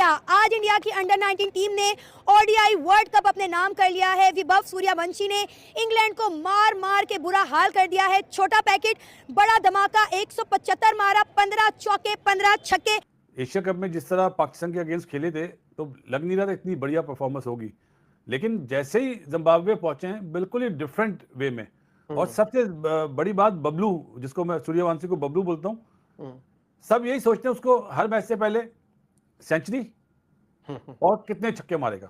India. आज India की under 19 team ने ओडीआई वर्ल्ड कप अपने नाम कर लिया है। विभव सूर्यवंशी ने इंग्लैंड को मार मार के बुरा हाल कर दिया है। छोटा पैकेट बड़ा धमाका, 175 मारा, 15 चौके 15 छक्के। एशिया कप में जिस तरह पाकिस्तान के अगेंस्ट खेले थे तो लग नहीं रहा था इतनी बढ़िया परफॉर्मेंस होगी, लेकिन जैसे ही जिम्बाब्वे पहुंचे हैं बिल्कुल ही डिफरेंट वे में। और सबसे बड़ी बात बबलू, जिसको मैं सूर्यवंशी को बबलू बोलता हूँ, सब यही सोचते हैं उसको हर मैच से पहले सेंचुरी और कितने छक्के मारेगा।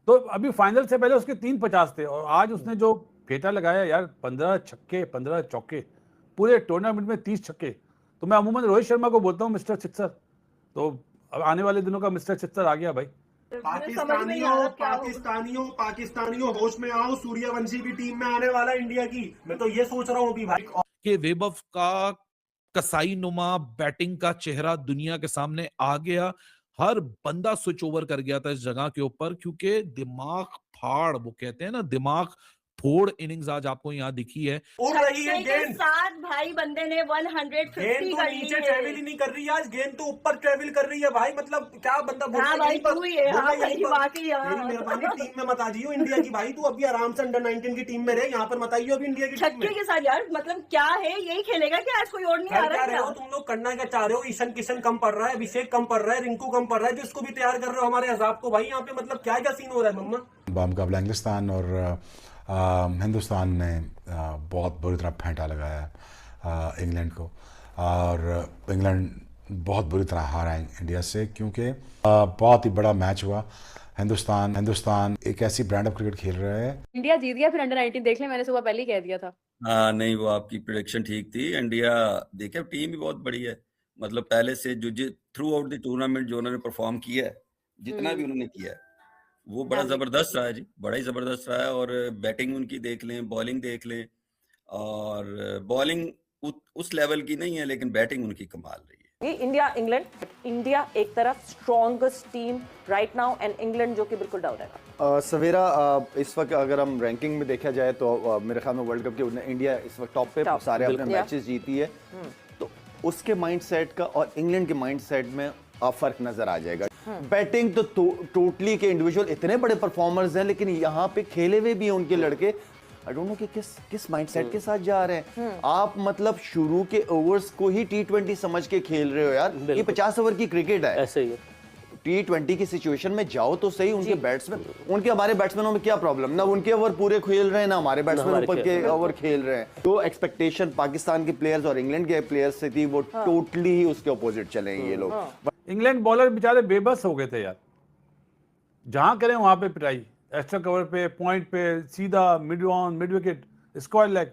तो अभी फाइनल से पहले उसके 350 थे और आज उसने जो फेटा लगाया यार, 15 छक्के 15 चौके, पूरे टूर्नामेंट में 30 छक्के। तो मैं अमूमन रोहित शर्मा को बोलता हूँ मिस्टर सिक्सर, तो अब आने वाले दिनों का मिस्टर सिक्सर आ गया भाई। पाकिस्तानियों होश में आओ, सूर्यवंशी की टीम में आने वाला इंडिया की। मैं तो ये सोच रहा हूँ अभी भाई कि वैभव का कसाई नुमा बैटिंग का चेहरा दुनिया के सामने आ गया। हर बंदा स्विच ओवर कर गया था इस जगह के ऊपर, क्योंकि दिमाग फाड़, वो कहते हैं ना, दिमाग फोड़ इनिंग्स आज आपको यहाँ दिखी है। उड़ रही है गेंद, साथ भाई बंदे ने 150 गेंद तो नीचे ट्रेवल ही नहीं कर रही है आज, गेंद तो ऊपर ट्रेवल कर रही है भाई। मतलब क्या बंदा बोल हाँ भाई, तू ही है, हाँ भाई, वाकई मेरी मेहरबानी टीम में मत आ जाइयो इंडिया की भाई। तू अभी आराम से अंडर 19 की टीम में रहे, यहाँ पर मत आइयो अभी इंडिया की टीम में। छक्के के साथ यार, मतलब क्या है, यही खेलेगा क्या आज? कोई और नहीं आ रहा है? तुम लोग करना क्या चाह रहे हो? ईशान किशन कम पड़ रहा है, अभिषेक कम पड़ रहा है, रिंकू कम पड़ रहा है, जिसको भी तैयार कर रहे हो हमारे अजाब को भाई। यहाँ पे मतलब क्या क्या सीन हो रहा है मम्मा? मुकाबला इंग्लिस्तान और हिंदुस्तान ने बहुत बुरी तरह फेंटा लगाया इंग्लैंड को, और इंग्लैंड बहुत बुरी तरह हारा इंडिया से, क्योंकि बहुत ही बड़ा मैच हुआ। हिंदुस्तान एक ऐसी ब्रांड ऑफ क्रिकेट खेल रहा है। इंडिया जीत गया, फिर अंडर 19 देख ले, मैंने सुबह पहले ही कह दिया था। हाँ नहीं, वो आपकी प्रेडिक्शन ठीक थी। इंडिया देखे टीम भी बहुत बड़ी है, मतलब पहले से जो थ्रू आउट द टूर्नामेंट जो उन्होंने परफॉर्म किया है, जितना भी उन्होंने किया है, वो बड़ा जबरदस्त रहा है जी, बड़ा ही जबरदस्त रहा है। और बैटिंग उनकी देख लें, बॉलिंग देख लें, और बॉलिंग उस लेवल की नहीं है, लेकिन बैटिंग उनकी कमाल रही है। इंडिया इंग्लैंड, इंडिया एक तरफ strongest team right now, and England जो कि बिल्कुल डाउन है। सवेरा इस वक्त अगर हम रैंकिंग में देखा जाए तो मेरे ख्याल में वर्ल्ड कप के इंडिया इस वक्त टॉप पे, सारे अपने मैचेस जीती है। तो उसके माइंडसेट का और इंग्लैंड के माइंडसेट में फर्क नजर आ जाएगा। बैटिंग तो टोटली के इंडिविजुअल इतने बड़े परफॉर्मर्स हैं, लेकिन यहाँ पे खेले हुए भी हैं उनके लड़के। आई डोंट नो कि किस माइंडसेट के साथ जा रहे हैं आप। मतलब शुरू के ओवर्स को ही T20 समझ के खेल रहे हो यार। ये 50 ओवर की क्रिकेट है, ऐसे ही T20 की सिचुएशन में जाओ तो सही। उनके बैट्समैन, उनके हमारे बैट्समैनों में क्या प्रॉब्लम? ना उनके ओवर पूरे खेल रहे हैं, ना हमारे बैट्समैन ऊपर के ओवर खेल रहे हैं। तो एक्सपेक्टेशन पाकिस्तान के प्लेयर्स और इंग्लैंड के प्लेयर्स से थी, वो टोटली ही उसके अपोजिट चले ये लोग। इंग्लैंड बॉलर बेचारे बेबस हो गए थे यार, जहां करें वहां पे पिटाई, एक्स्ट्रा कवर पे, पॉइंट पे, सीधा mid on, mid wicket, square leg.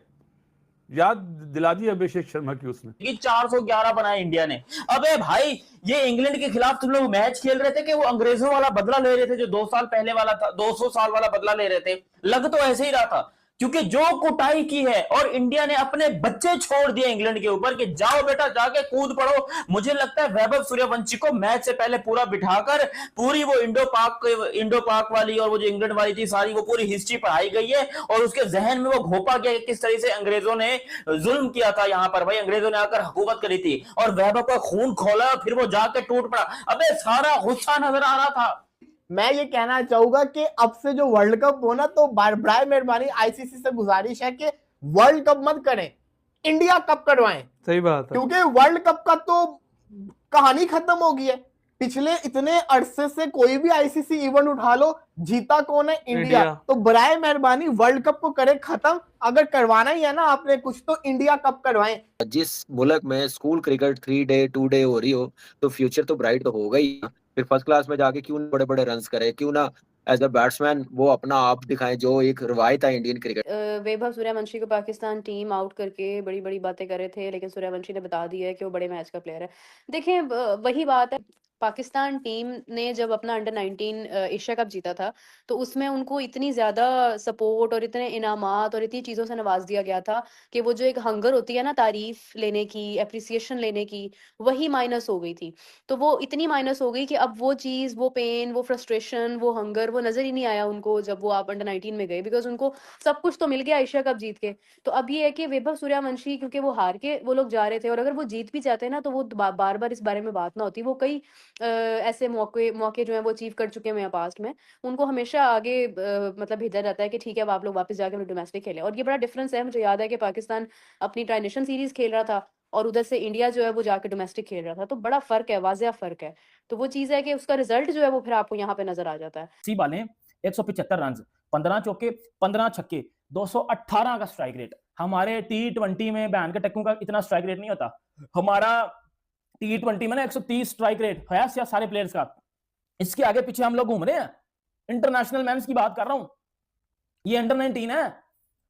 याद दिला दी अभिषेक शर्मा की उसने। ये 411 बनाया इंडिया ने। अबे भाई, ये इंग्लैंड के खिलाफ तुम लोग मैच खेल रहे थे कि वो अंग्रेजों वाला बदला ले रहे थे, जो 2 साल पहले वाला था, 200 साल वाला बदला ले रहे थे? लग तो ऐसे ही रहा था, क्योंकि जो कुटाई की है, और इंडिया ने अपने बच्चे छोड़ दिए इंग्लैंड के ऊपर कि जाओ बेटा जाके कूद पड़ो। मुझे लगता है वैभव सूर्यवंशी को मैच से पहले पूरा बिठाकर पूरी वो इंडो पाक वाली और वो जो इंग्लैंड वाली थी सारी, वो पूरी हिस्ट्री पढ़ाई गई है, और उसके जहन में वो घोपा गया किस तरह से अंग्रेजों ने जुल्म किया था यहाँ पर। भाई अंग्रेजों ने आकर हुकूमत करी थी और वैभव का खून खोला, फिर वो जाके टूट पड़ा। अबे सारा गुस्सा नजर आ रहा था। मैं ये कहना चाहूंगा कि अब से जो वर्ल्ड कप हो ना, तो बराए मेहरबानी आईसीसी से गुजारिश है कि वर्ल्ड कप मत करें, इंडिया कप करवाएं। सही बात है, क्योंकि वर्ल्ड कप का तो कहानी खत्म हो गई है। पिछले इतने अरसे से कोई भी आईसीसी इवेंट उठा लो, जीता कौन है? इंडिया। तो बराए मेहरबानी वर्ल्ड कप को करें खत्म। अगर करवाना ही है ना आपने कुछ, तो इंडिया कप करवाएं। जिस मुल्क में स्कूल क्रिकेट 3 डे 2 डे हो रही हो, तो फ्यूचर तो ब्राइट तो होगा ही। फिर फर्स्ट क्लास में जाके क्यों बड़े बड़े रन्स करे, क्यों ना एज अ बैट्समैन वो अपना आप दिखाएं, जो एक रवायत है इंडियन क्रिकेट। वैभव सूर्यवंशी को पाकिस्तान टीम आउट करके बड़ी बड़ी बातें कर रहे थे, लेकिन सूर्यवंशी ने बता दिया है कि वो बड़े मैच का प्लेयर है। देखें, वही बात है, पाकिस्तान टीम ने जब अपना अंडर 19 एशिया कप जीता था, तो उसमें उनको इतनी ज्यादा सपोर्ट और इतने इनामात और इतनी चीजों से नवाज दिया गया था कि वो जो एक हंगर होती है ना तारीफ लेने की, एप्रिसिएशन लेने की, वही माइनस हो गई थी। तो वो इतनी माइनस हो गई कि अब वो चीज, वो पेन, वो फ्रस्ट्रेशन, वो हंगर, वो नजर ही नहीं आया उनको जब वो आप अंडर 19 में गए, बिकॉज उनको सब कुछ तो मिल गया एशिया कप जीत के। तो अब ये है कि वैभव सूर्यवंशी, क्योंकि वो हार के वो लोग जा रहे थे, और अगर वो जीत भी जाते ना, तो वो बार बार इस बारे में बात ना होती। वो कई ऐसे मौके जो है वो अचीव कर चुके हैं पास्ट में, उनको हमेशा आगे मतलब भेजा जाता है कि ठीक है अब आप लोग वापस जाके डोमेस्टिक खेलें। और ये बड़ा डिफरेंस है। मुझे याद है कि पाकिस्तान अपनी ट्रांजिशन सीरीज खेल रहा था और उधर से इंडिया जो है वो जाके डोमेस्टिक खेल रहा था, तो बड़ा फर्क है, वाजिया फर्क है। तो वो चीज है कि उसका रिजल्ट जो है वो फिर आपको यहाँ पे नजर आ जाता है। सी बालें 175 रन, 15 चौके, 15 छक्के, 218 का स्ट्राइक रेट। हमारे T20 में बहन के टक्कों का इतना स्ट्राइक रेट नहीं होता। हमारा T20 में ना 130 स्ट्राइक रेट है सारे प्लेयर्स का। इसके आगे पीछे हम लोग घूम रहे हैं। इंटरनेशनल मैच की बात कर रहा हूं, ये अंडर 19 है।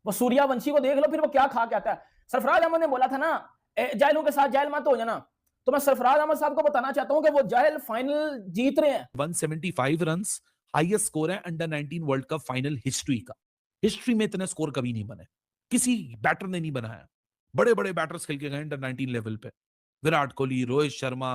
वो सूर्यवंशी को देख लो फिर वो क्या खा के आता है। सरफराज अहमद ने बोला था ना जायलों के साथ जायल मत हो जाना, तो मैं सरफराज अहमद साहब को बताना चाहता हूं कि वो जायल फाइनल जीत रहे हैं। 175 रन्स हाईएस्ट स्कोर है under 19 world cup final history का। हिस्ट्री में इतने स्कोर कभी नहीं बने, किसी बैटर ने नहीं बनाया। बड़े बड़े बैटर्स खेल के गए अंडर 19 लेवल पे, विराट कोहली, रोहित शर्मा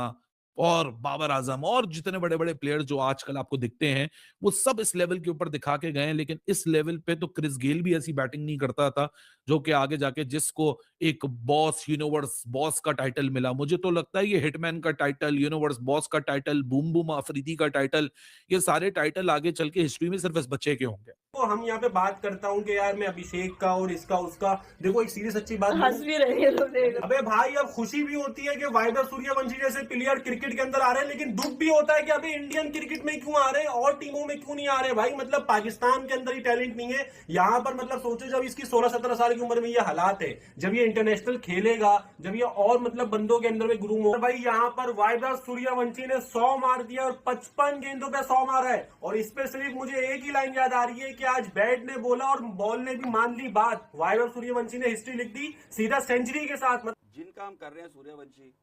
और बाबर आजम और जितने बड़े बड़े प्लेयर्स जो आजकल आपको दिखते हैं वो सब इस लेवल के ऊपर दिखा के गए हैं। लेकिन इस लेवल पे तो क्रिस गेल भी ऐसी बैटिंग नहीं करता था जो कि आगे जाके जिसको एक बॉस यूनिवर्स बॉस का टाइटल मिला। मुझे तो लगता है ये हिटमैन का टाइटल, यूनिवर्स बॉस का टाइटल, बूम बूम अफरीदी का टाइटल, ये सारे टाइटल आगे चल के हिस्ट्री में सिर्फ इस बच्चे के होंगे। तो हम यहाँ पे बात करता हूँ कि यार मैं अभिषेक का और इसका उसका, देखो एक सीरियस अच्छी बात हंस भी रहे हैं लोग देख। अबे भाई अब खुशी भी होती है कि वैभव सूर्यवंशी जैसे प्लेयर क्रिकेट के अंदर आ रहे हैं, लेकिन दुख भी होता है कि अभी इंडियन क्रिकेट में क्यों आ रहे हैं और टीमों में क्यों नहीं आ रहे। भाई मतलब पाकिस्तान के अंदर ही टैलेंट नहीं है यहाँ पर। मतलब सोचो जब इसकी 16-17 साल की उम्र में ये हालात है, जब ये इंटरनेशनल खेलेगा, जब ये और मतलब बंदों के अंदर में ग्रूम हो। भाई यहाँ पर वैभव सूर्यवंशी ने 100 मार दिया और 55 गेंदों पे 100 मारा है। और इस पे सिर्फ मुझे एक ही लाइन याद आ रही है कि आज बैट ने बोला और बॉल ने भी मान ली बात। वैभव सूर्यवंशी ने हिस्ट्री लिख दी सीधा सेंचुरी के साथ। जिन काम कर रहे हैं सूर्यवंशी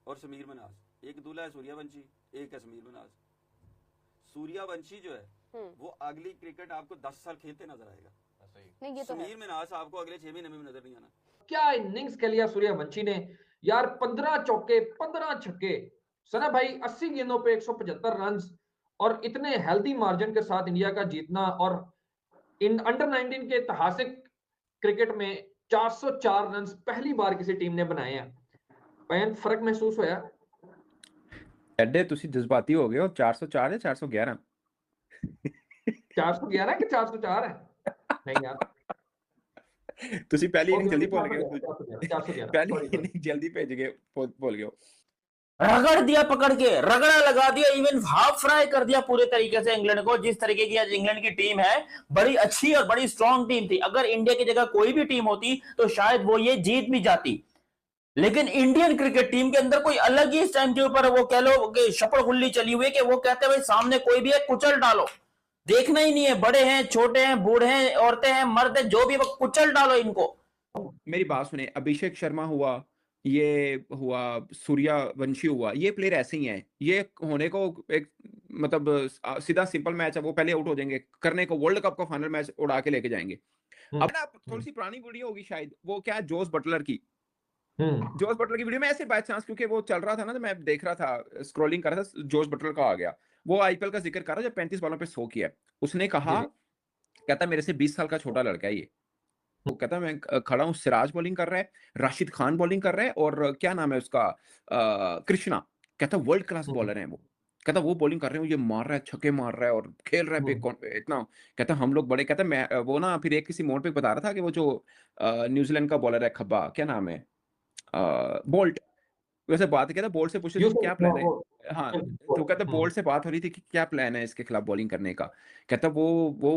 और समीर मनाज, एक दूल्हा है सूर्यवंशी, एक है समीर मनाज। सूर्यवंशी जो है वो अगली क्रिकेट आपको 10 साल खेलते नजर आएगा। नहीं, ये तो समीर मनाज आपको अगले 6 महीने में नजर नहीं आना। क्या इनिंग्स खेली है सूर्यवंशी ने यार, 15 चौके, 15 छक्के। सना भाई 80 गेंदों पे 175 रन और इतने हेल्दी मार्जिन के साथ इंडिया का जीतना। और इन अंडर 19 के ऐतिहासिक क्रिकेट में 404 रन पहली बार किसी टीम ने बनाए हैं। पैन फर्क महसूस होया? एडे तुसी जज्बाती हो गए हो। 404 है 411 411 कि 404 है? नहीं यार तुसी पहली इनिंग जल्दी भूल गए, 411 पहली इनिंग जल्दी भेज गए, भूल गए हो। रगड़ दिया पकड़ के, रगड़ा लगा दिया, इवन हाफ फ्राई कर दिया पूरे तरीके से इंग्लैंड को। जिस तरीके की आज इंग्लैंड की टीम है, बड़ी अच्छी और बड़ी स्ट्रांग टीम थी। अगर इंडिया की जगह कोई भी टीम होती तो शायद वो ये जीत भी जाती। लेकिन इंडियन क्रिकेट टीम के अंदर कोई अलग ही इस टाइम के ऊपर वो कह लो कि शपड़ गुल्ली चली हुई है कि वो कहते हैं भाई सामने कोई भी है कुचल डालो, देखना ही नहीं है, बड़े हैं, छोटे हैं, बूढ़े हैं, औरतें हैं, मर्द हैं, जो भी, वो कुचल डालो इनको। मेरी बात सुने, अभिषेक शर्मा हुआ, ये हुआ, सूर्यवंशी हुआ, ये प्लेयर ऐसे ही हैं। ये होने को एक मतलब सीधा सिंपल मैच है, वो पहले आउट हो जाएंगे, करने को वर्ल्ड कप का फाइनल मैच उड़ा के लेके जाएंगे। अब ना थोड़ी सी पुरानी वीडियो होगी शायद, वो क्या है जोस बटलर की, जोस बटलर की वीडियो में ऐसे बाय चांस क्योंकि वो चल रहा था ना, तो मैं देख रहा था, स्क्रॉलिंग कर रहा था, जोस बटलर का आ गया। वो आईपीएल का जिक्र कर रहा है जब 35 बॉलों पे 100 किया। उसने कहा, कहता मेरे से 20 साल का छोटा लड़का है ये। वो कहता मैं खड़ा हूँ, सिराज बॉलिंग कर रहा है, राशिद खान बॉलिंग कर रहा है, और क्या नाम है उसका, कृष्णा, कहता वर्ल्ड क्लास बॉलर है वो। कहता वो बॉलिंग कर रहे हो, ये मार रहा है, छक्के मार रहा है और खेल रहा है इतना। कहता हम लोग बड़े, कहता मैं वो ना फिर एक किसी मोड पे बता रहा था कि वो जो न्यूजीलैंड का बॉलर है खब्बा, क्या नाम है, बोल्ट, वैसे बात कहता बोल्ट से पूछ रही थी क्या प्लान है। हाँ, तो कहता बोल्ट से बात हो रही थी कि क्या प्लान है इसके खिलाफ बॉलिंग करने का। कहता वो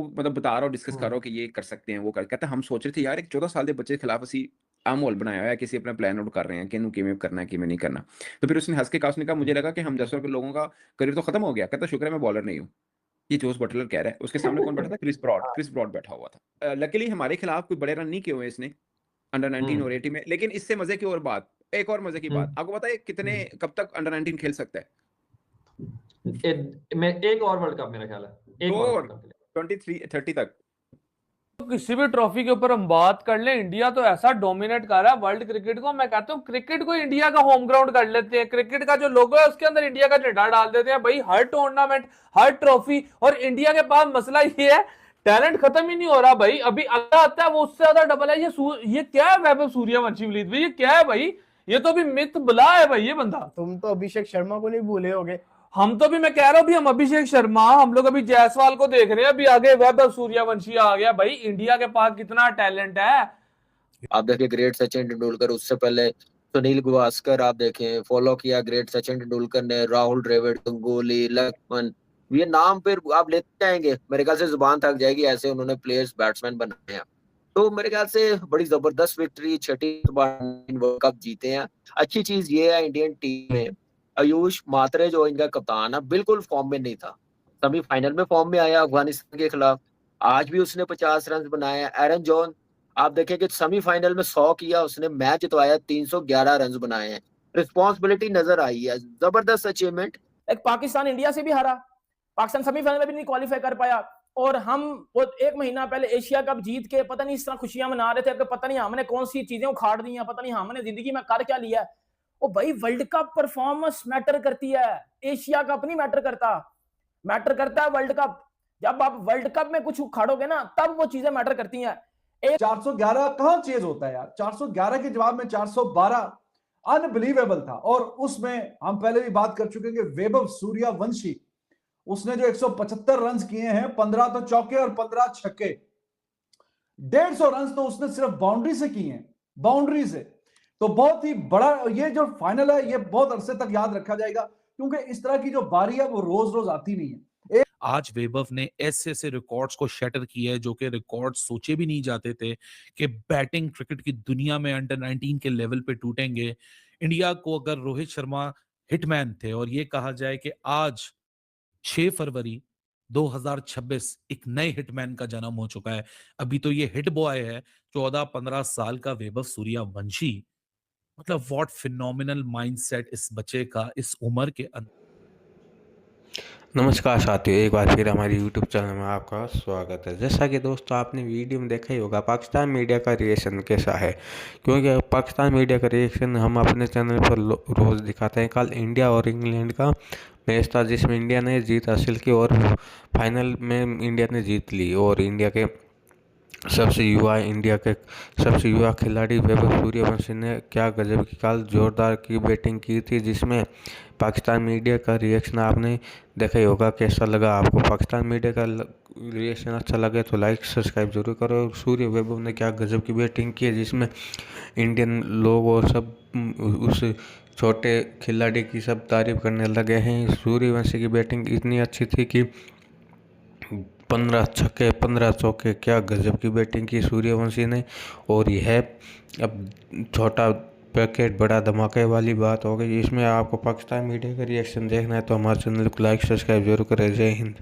मतलब बता रहा हो, डिस्कस कर रहा हो कि ये कर सकते हैं, वो कर। कहता हम सोच रहे थे यार एक 14 साल के बच्चे के खिलाफ असी आ माहौल बनाया हुआ है, किसी अपना प्लान आउट कर रहे हैं कि इन्हों किमें करना है किमें नहीं करना। तो फिर उसने हंस के कहा, उसने कहा मुझे लगा कि हम 10 लोगों का करियर तो खत्म हो गया। कहता शुक्र है मैं बॉलर नहीं हूँ। ये जोस बटलर कह रहा है। उसके सामने कौन बैठा था? क्रिस ब्रॉड बैठा हुआ था। लकीली हमारे खिलाफ कोई बड़े रन नहीं किए हुए इसने अंडर 19 और 18 में। लेकिन इससे मजे की और बात, एक और मजे की बात आपको पता है कितने कब तक अंडर 19 खेल सकता है? एक और वर्ल्ड कप मेरा ख्याल है, एक और 23-30 तक। तो किसी भी ट्रॉफी के ऊपर हम बात कर लें, इंडिया तो ऐसा डोमिनेट कर रहा है वर्ल्ड क्रिकेट को। मैं कहता हूँ क्रिकेट को इंडिया का होम ग्राउंड कर लेते हैं। क्रिकेट का जो लोगो है उसके अंदर इंडिया का झंडा डाल देते हैं भाई। हर टूर्नामेंट, हर ट्रॉफी। और इंडिया के पास मसला ये है, टैलेंट खत्म ही नहीं हो रहा भाई। अभी अगला आता है वो उससे ज्यादा डबल है। ये क्या है वैभव सूर्यवंशी भाई, ये क्या है भाई? ये तो अभी मिथ बुला है भाई ये बंदा। तुम तो अभिषेक शर्मा को नहीं भूले होगे, हम तो भी, मैं कह रहा हूँ, भी हम अभिषेक शर्मा, हम लोग अभी जायसवाल को देख रहे हैं, अभी आगे वैभव सूर्यवंशी आ गया। भाई इंडिया के पास कितना टैलेंट है। आप देखिए ग्रेट सचिन तेंदुलकर, उससे पहले सुनील गावस्कर आप देखें, फॉलो किया ग्रेट सचिन तेंदुलकर ने, राहुल द्रविड़, गंगोली, लक्ष्मण, ये नाम फिर आप लेते जाएंगे, मेरे ख्याल से जुबान थक जाएगी, ऐसे उन्होंने प्लेयर्स बैट्समैन बनाए हैं। तो मेरे ख्याल से बड़ी जबरदस्त विक्ट्री, छठी बार वर्ल्ड कप जीते हैं। अच्छी चीज ये है इंडियन टीम में आयुष मात्रे जो इनका कप्तान है बिल्कुल फॉर्म में नहीं था, सेमीफाइनल में फॉर्म में आया अफगानिस्तान के खिलाफ, आज भी उसने 50 रन बनाए हैं। एरन जॉन आप देखें कि सेमीफाइनल में 100 किया उसने, मैच जितवाया, 311 रन बनाए हैं, रिस्पॉन्सिबिलिटी नजर आई है, जबरदस्त अचीवमेंट। एक पाकिस्तान इंडिया से भी हारा, पाकिस्तान सेमीफाइनल में भी नहीं क्वालिफाई कर पाया, और हम वो 1 महीना पहले एशिया कप जीत के पता नहीं इस तरह खुशियां मना रहे थे कि पता नहीं हमने कौन सी चीजें उखाड़ दी हैं, पता नहीं हमने जिंदगी में कर क्या लिया है। ओ भाई वर्ल्ड कप परफॉर्मेंस मैटर करती है, एशिया कप नहीं मैटर करता, मैटर करता है वर्ल्ड कप। जब आप वर्ल्ड कप में कुछ उखाड़ोगे ना तब वो चीजें मैटर करती हैं। 411 कहां चेज होता है यार, 411 के जवाब में 412 अनबिलीवेबल था। और उसमें हम पहले भी बात कर चुके हैं कि वैभव सूर्यवंशी, उसने जो 175 रन किए हैं, 15 तो चौके और 15 छक्के, 150 रन तो उसने सिर्फ बाउंड्री से किए हैं, बाउंड्री से। तो बहुत ही बड़ा ये जो फाइनल है ये बहुत अरसे तक याद रखा जाएगा, क्योंकि इस तरह की जो बारी है वो रोज रोज आती नहीं है। आज वैभव ने ऐसे रिकॉर्ड्स को शैटर किया है जो कि रिकॉर्ड सोचे भी नहीं जाते थे कि बैटिंग क्रिकेट की दुनिया में अंडर 19 के लेवल पे टूटेंगे। इंडिया को अगर रोहित शर्मा हिटमैन थे और ये कहा जाए कि आज 6 फरवरी 2026 एक नए हिटमैन का जन्म हो चुका है। अभी तो ये हिट बॉय है 14-15 साल का वैभव सूर्यवंशी। मतलब व्हाट फिनोमिनल माइंडसेट इस बच्चे का इस उम्र के अंदर। नमस्कार साथियों, एक बार फिर हमारे YouTube चैनल में आपका स्वागत है। जैसा कि दोस्तों आपने वीडियो में देखा ही होगा पाकिस्तान मीडिया का रिएक्शन कैसा है, क्योंकि पाकिस्तान मीडिया का रिएक्शन हम अपने चैनल पर रोज़ दिखाते हैं। कल इंडिया और इंग्लैंड का मैच था जिसमें इंडिया ने जीत हासिल की और फाइनल में इंडिया ने जीत ली, और इंडिया के सबसे युवा खिलाड़ी वैभव सूर्यवंशी ने क्या गजब की कल जोरदार की बैटिंग की थी, जिसमें पाकिस्तान मीडिया का रिएक्शन आपने देखा ही होगा। कैसा लगा आपको पाकिस्तान मीडिया का रिएक्शन? अच्छा लगे तो लाइक सब्सक्राइब जरूर करो। सूर्य वैभव ने क्या गजब की बैटिंग की है, जिसमें इंडियन लोग और सब उस छोटे खिलाड़ी की सब तारीफ करने लगे हैं। सूर्यवंशी की बैटिंग इतनी अच्छी थी कि 15 छक्के 15 चौके, क्या गजब की बैटिंग की सूर्यवंशी ने। और यह अब छोटा पैकेट बड़ा धमाके वाली बात हो गई। इसमें आपको पाकिस्तान मीडिया का रिएक्शन देखना है तो हमारे चैनल को लाइक सब्सक्राइब जरूर करें। जय हिंद।